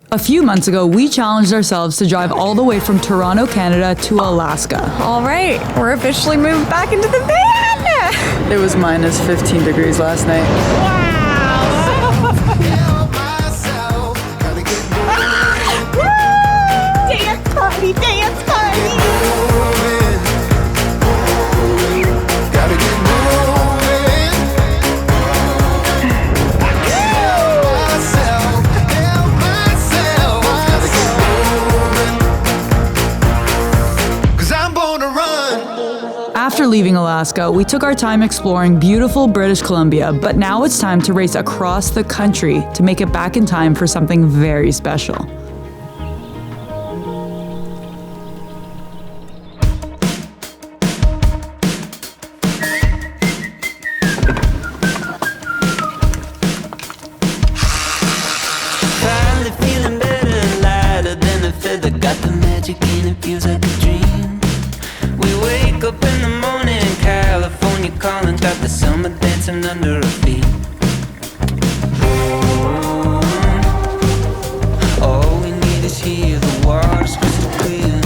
A few months ago, we challenged ourselves to drive all the way from Toronto, Canada to Alaska. All right, we're officially moved back into the van. It was minus 15 degrees last night. Wow. Dance party, dance party. After leaving Alaska, we took our time exploring beautiful British Columbia, but now it's time to race across the country to make it back in time for something very special. Finally feeling better, lighter than a feather. Got the magic and it feels like a dream. We wake up in the morning, California calling, got the summer dancing under our feet. All we need is here, the water's crystal clear.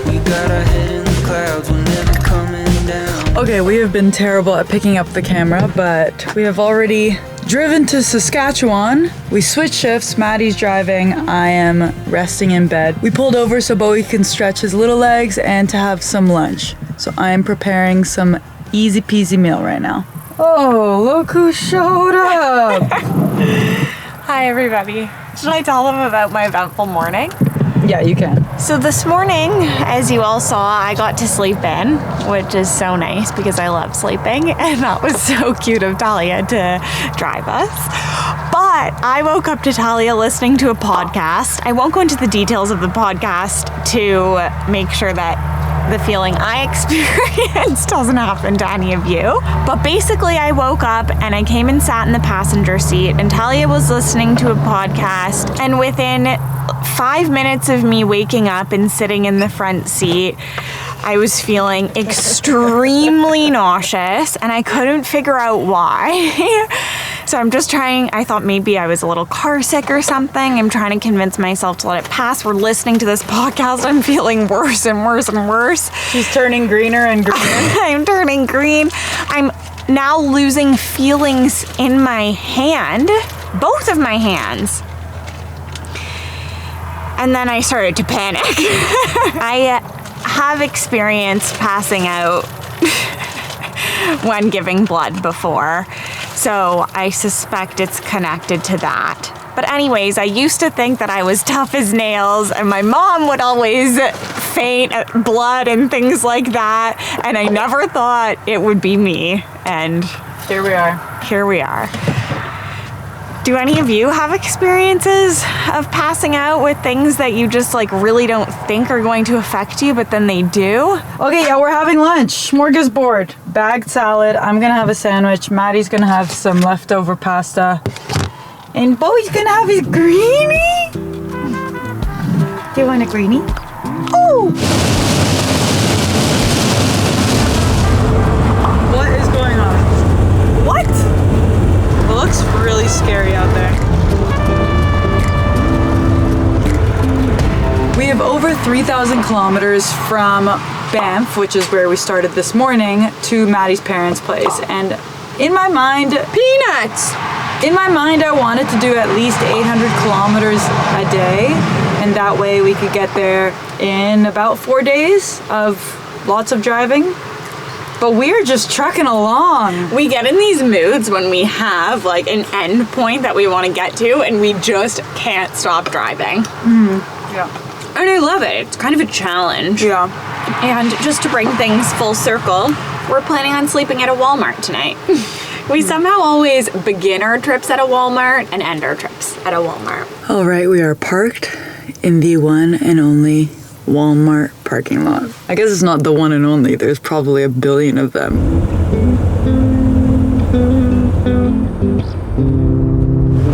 We got our head in the clouds, we're never coming down. Okay, we have been terrible at picking up the camera, but we have already driven to Saskatchewan. We switched shifts. Maddie's driving. I am resting in bed. We pulled over so Bowie can stretch his little legs and to have some lunch. So I am preparing some easy peasy meal right now. Oh, look who showed up. Hi, everybody. Should I tell them about my eventful morning? Yeah, you can. So this morning, as you all saw, I got to sleep in, which is so nice because I love sleeping, and that was so cute of Talia to drive us. But I woke up to Talia listening to a podcast. I won't go into the details of the podcast to make sure that the feeling I experienced doesn't happen to any of you. But basically, I woke up and I came and sat in the passenger seat, and Talia was listening to a podcast, and within 5 minutes of me waking up and sitting in the front seat, I was feeling extremely nauseous, and I couldn't figure out why. So I'm just trying, I thought maybe I was a little car sick or something. I'm trying to convince myself to let it pass. We're listening to this podcast. I'm feeling worse and worse and worse. She's turning greener and greener. I'm turning green. I'm now losing feelings in my hand, both of my hands. And then I started to panic. I have experienced passing out when giving blood before, so I suspect it's connected to that. But anyways, I used to think that I was tough as nails, and my mom would always faint at blood and things like that, and I never thought it would be me, and Here we are. here we are. Do any of you have experiences of passing out with things that you just like really don't think are going to affect you, but then they do? Okay, yeah, we're having lunch. Smorgasbord. Bagged salad. I'm gonna have a sandwich. Maddie's gonna have some leftover pasta. And Bowie's gonna have his greenie. Do you want a greenie? Oh! What is going on? What? It looks really scary out there. We have over 3,000 kilometers from Banff, which is where we started this morning, to Maddie's parents' place. And in my mind, Peanuts! In my mind, I wanted to do at least 800 kilometers a day, and that way we could get there in about 4 days of lots of driving. But we're just trucking along. We get in these moods when we have like an end point that we want to get to, and we just can't stop driving. Yeah. And I love it. It's kind of a challenge. Yeah. And just to bring things full circle, we're planning on sleeping at a Walmart tonight. We somehow always begin our trips at a Walmart and end our trips at a Walmart. All right, we are parked in the one and only Walmart parking lot. I guess it's not the one and only. There's probably a billion of them.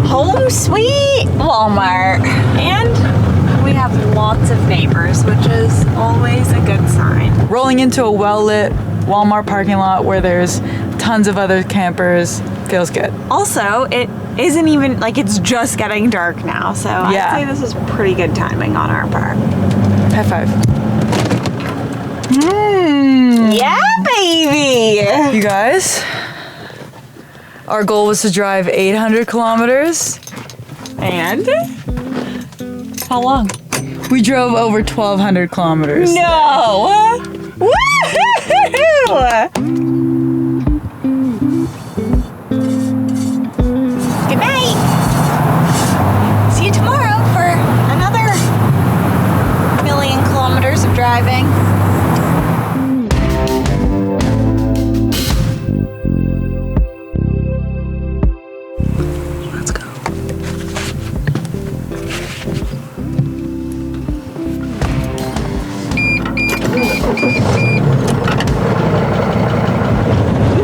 Home sweet Walmart. And we have lots of neighbors, which is always a good sign. Rolling into a well-lit Walmart parking lot where there's tons of other campers. Feels good. Also, it isn't even, like, it's just getting dark now, so Yeah. I'd say this is pretty good timing on our part. High five. Yeah, baby! You guys, our goal was to drive 800 kilometers. And? How long? We drove over 1,200 kilometers. No! Woo-hoo! Good night! See you tomorrow for another 1,000,000 kilometers of driving. Let's go.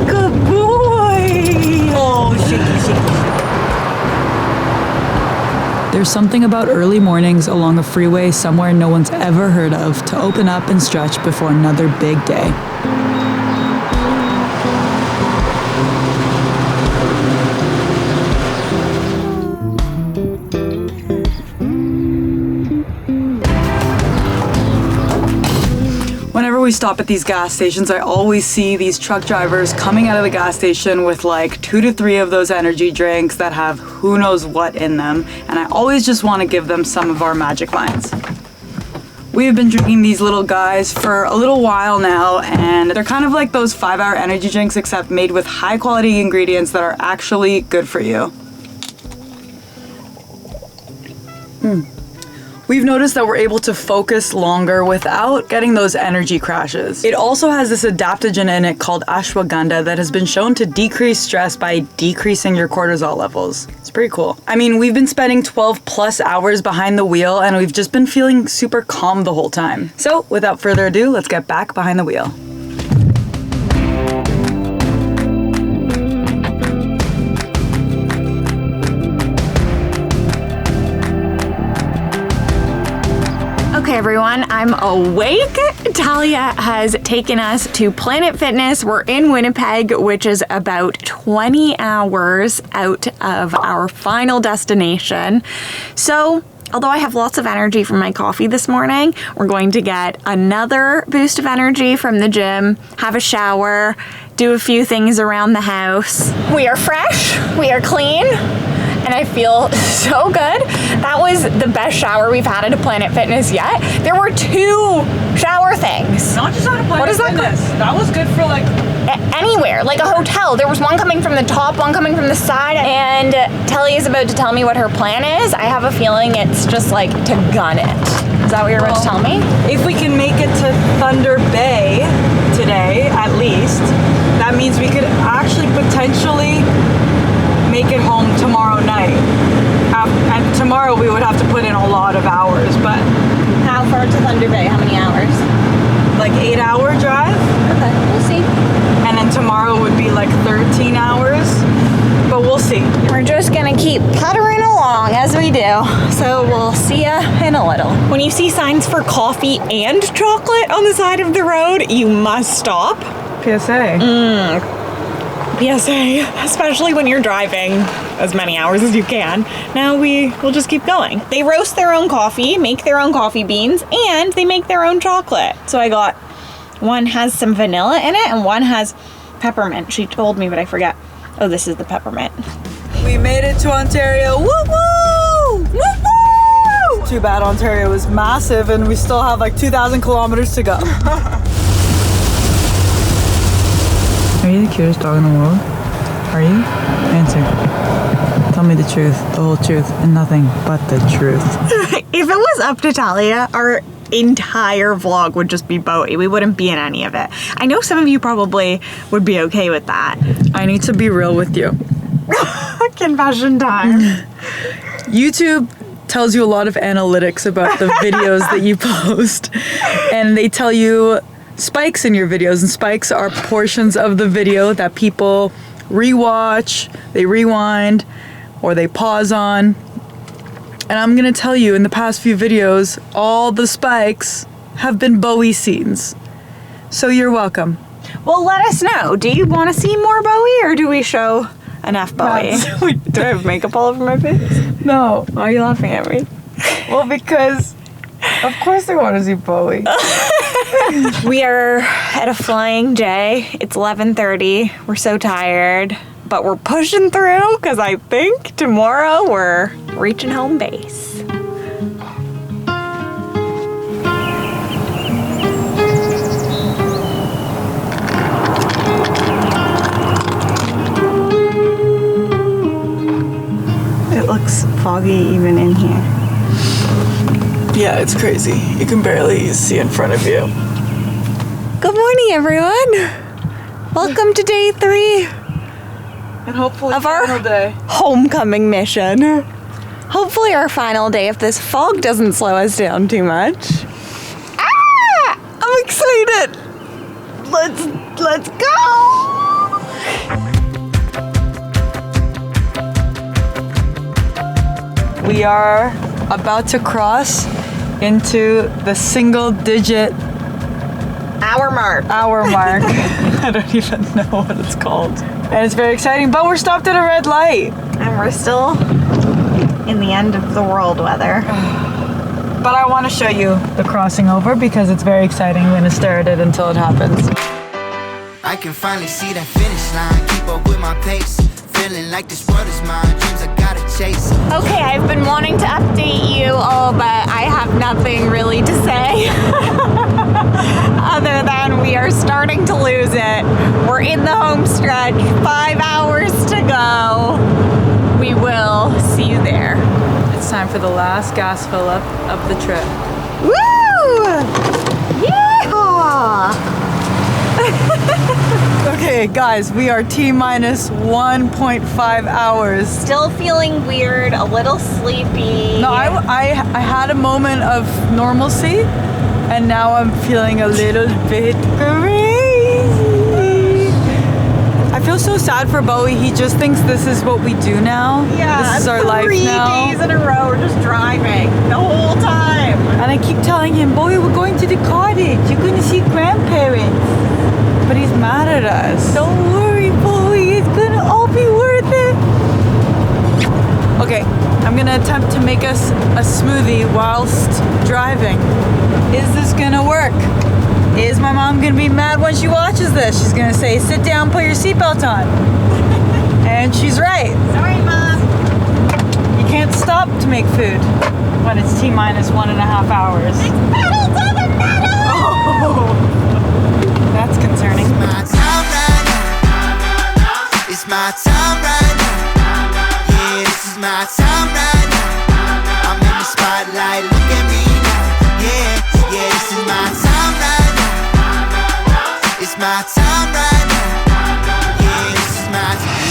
Good boy! Oh, shaky, shaky. There's something about early mornings along a freeway somewhere no one's ever heard of to open up and stretch before another big day. Whenever we stop at these gas stations, I always see these truck drivers coming out of the gas station with like 2 to 3 of those energy drinks that have who knows what in them, and I always just want to give them some of our magic lines. We have been drinking these little guys for a little while now, and they're kind of like those 5-hour energy drinks except made with high quality ingredients that are actually good for you. We've noticed that we're able to focus longer without getting those energy crashes. It also has this adaptogen in it called ashwagandha that has been shown to decrease stress by decreasing your cortisol levels. It's pretty cool. I mean, we've been spending 12 plus hours behind the wheel and we've just been feeling super calm the whole time. So without further ado, let's get back behind the wheel. Okay, everyone, I'm awake. Talia has taken us to Planet Fitness. We're in Winnipeg, which is about 20 hours out of our final destination. So, although I have lots of energy from my coffee this morning, we're going to get another boost of energy from the gym, have a shower, do a few things around the house. We are fresh, we are clean, and I feel so good. That was the best shower we've had at a Planet Fitness yet. There were 2 shower things. Not just at a Planet What is that Fitness. That was good for like anywhere, like a hotel. There was one coming from the top, one coming from the side, and Telly is about to tell me what her plan is. I have a feeling it's just like to gun it. Is that what you're about to tell me? If we can make it to Thunder Bay today, at least, that means we could actually potentially make it home tomorrow night. And tomorrow we would have to put in a lot of hours, but How far to Thunder Bay? How many hours? like 8-hour drive, Okay, we'll see. and then tomorrow would be like 13 hours, but we'll see. We're just gonna keep puttering along as we do. So we'll see ya in a little. When you see signs for coffee and chocolate on the side of the road, you must stop. PSA. PSA, especially when you're driving as many hours as you can. Now we'll just keep going. They roast their own coffee, make their own coffee beans, and they make their own chocolate. So I got, one has some vanilla in it and one has peppermint. She told me, but I forget. Oh, this is the peppermint. We made it to Ontario. Woo woo! Woo woo! Too bad Ontario was massive and we still have like 2,000 kilometers to go. Are you the cutest dog in the world? Are you? Answer. Tell me the truth, the whole truth, and nothing but the truth. If it was up to Talia, our entire vlog would just be Bowie. We wouldn't be in any of it. I know some of you probably would be okay with that. I need to be real with you. Confession time. YouTube tells you a lot of analytics about the videos that you post, and they tell you spikes in your videos, and spikes are portions of the video that people rewatch, they rewind, or they pause on. And I'm gonna tell you, in the past few videos, all the spikes have been Bowie scenes. So you're welcome. Well, let us know. Do you want to see more Bowie, or do we show Enough, Bowie. Mads. Do I have makeup all over my face? No. Why are you laughing at me? Well, because of course I want to see Bowie. We are at a flying J. It's 11:30. We're so tired, but we're pushing through because I think tomorrow we're reaching home base. It looks foggy even in here. Yeah, it's crazy. You can barely see in front of you. Good morning, everyone. Welcome to day 3 And hopefully of our final day. homecoming mission. Hopefully our final day if this fog doesn't slow us down too much. Ah! I'm excited. Let's go. We are about to cross into the single-digit Hour mark. hour mark. I don't even know what it's called. And it's very exciting, but we're stopped at a red light. And we're still in the end of the world weather. But I want to show you the crossing over because it's very exciting. I'm going to stare at it until it happens. I can finally see that finish line, keep up with my pace. Feeling like this world is mine, dreams I gotta chase. Okay, I've been wanting to update you all, but I have nothing really to say. Other than we are starting to lose it. We're in the home stretch, 5 hours to go. We will see you there. It's time for the last gas fill up of the trip. Woo! Yeehaw! Okay, guys, we are T-minus 1.5 hours. Still feeling weird, a little sleepy. No, I had a moment of normalcy, and now I'm feeling a little bit crazy. I feel so sad for Bowie. He just thinks this is what we do now. Yeah, this is our life now. 3 days in a row, we're just driving the whole time. And I keep telling him, Bowie, we're going to the cottage. You're going to see grandparents. But he's mad at us. Don't worry, Bowie. It's going to all be worth it. Okay, I'm going to attempt to make us a smoothie whilst driving. Is this going to work? Is my mom going to be mad when she watches this? She's going to say, sit down, put your seatbelt on. And she's right. Sorry, Mom. You can't stop to make food when it's T-minus 1.5 hours. Pedal to the metal! Oh, that's concerning. My time right now. It's my time right now. Yeah, this is my time right now. I'm in the spotlight, look at me now. Yeah, yeah, this is my time right now. It's my time right now. Yeah, this is my time.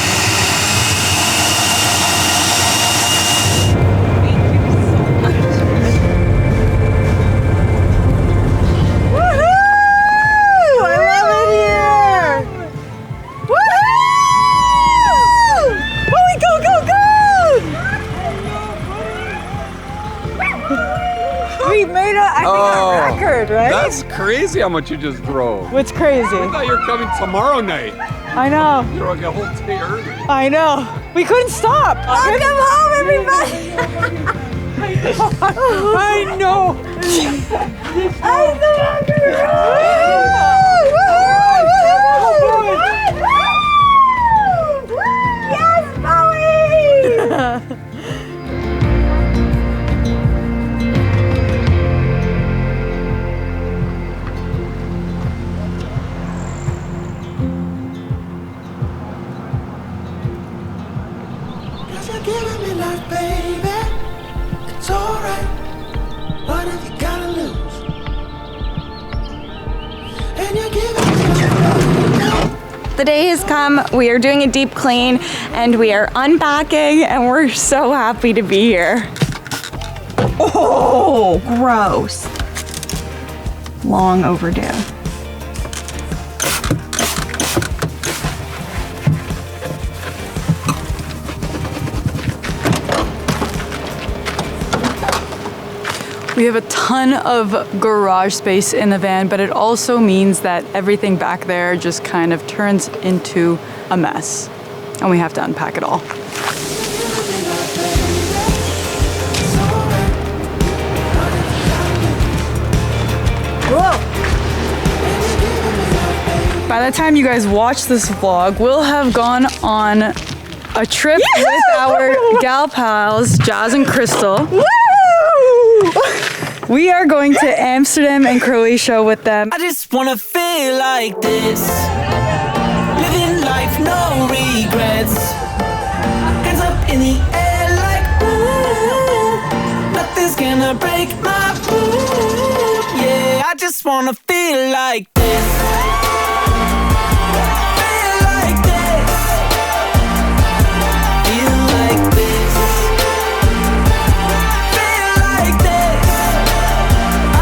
We made a record, right? That's crazy how much you just drove. What's crazy? I thought you were coming tomorrow night. I know. You're like a whole day early. I know. We couldn't stop. Welcome home, everybody! I know. I'm the Yes, Bowie! You're giving me life, baby. It's alright. What have you gotta lose? And you're giving me life. The day has come. We are doing a deep clean and we are unpacking and we're so happy to be here. Oh, gross. Long overdue. We have a ton of garage space in the van, but it also means that everything back there just kind of turns into a mess. and we have to unpack it all. Whoa! By the time you guys watch this vlog, we'll have gone on a trip with our gal pals, Jazz and Crystal. Woo! We are going to Amsterdam and Croatia with them. I just wanna feel like this. Living life, no regrets. Hands up in the air like ooh. Nothing's gonna break my mood. Yeah, I just wanna feel like this. Feel like this. Feel like this. Feel like this.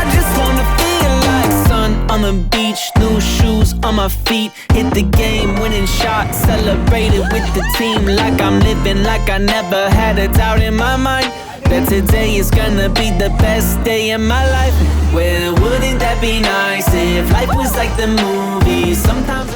I just wanna feel like sun on the beach, new shoes on my feet, hit the game, winning shots, celebrated with the team, like I'm living like I never had a doubt in my mind that today is gonna be the best day in my life. Well, wouldn't that be nice if life was like the movies? Sometimes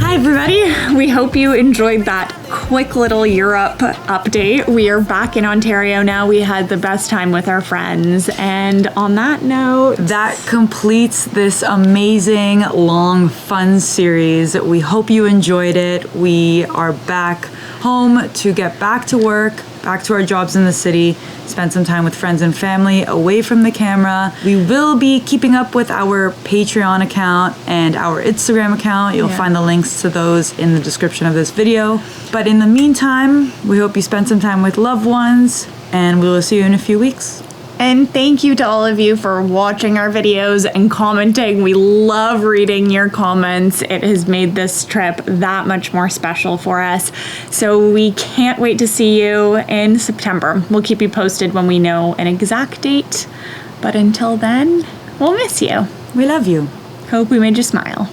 Hi everybody, we hope you enjoyed that quick little Europe update. We are back in Ontario now. We had the best time with our friends, and on that note, That completes this amazing, long, fun series. We hope you enjoyed it. We are back home to get back to work, back to our jobs in the city, spend some time with friends and family away from the camera. We will be keeping up with our Patreon account and our Instagram account. You'll find the links to those in the description of this video. But in the meantime, we hope you spend some time with loved ones, and we will see you in a few weeks. and thank you to all of you for watching our videos and commenting. We love reading your comments. It has made this trip that much more special for us. So we can't wait to see you in September. We'll keep you posted when we know an exact date. But until then, we'll miss you. We love you. Hope we made you smile.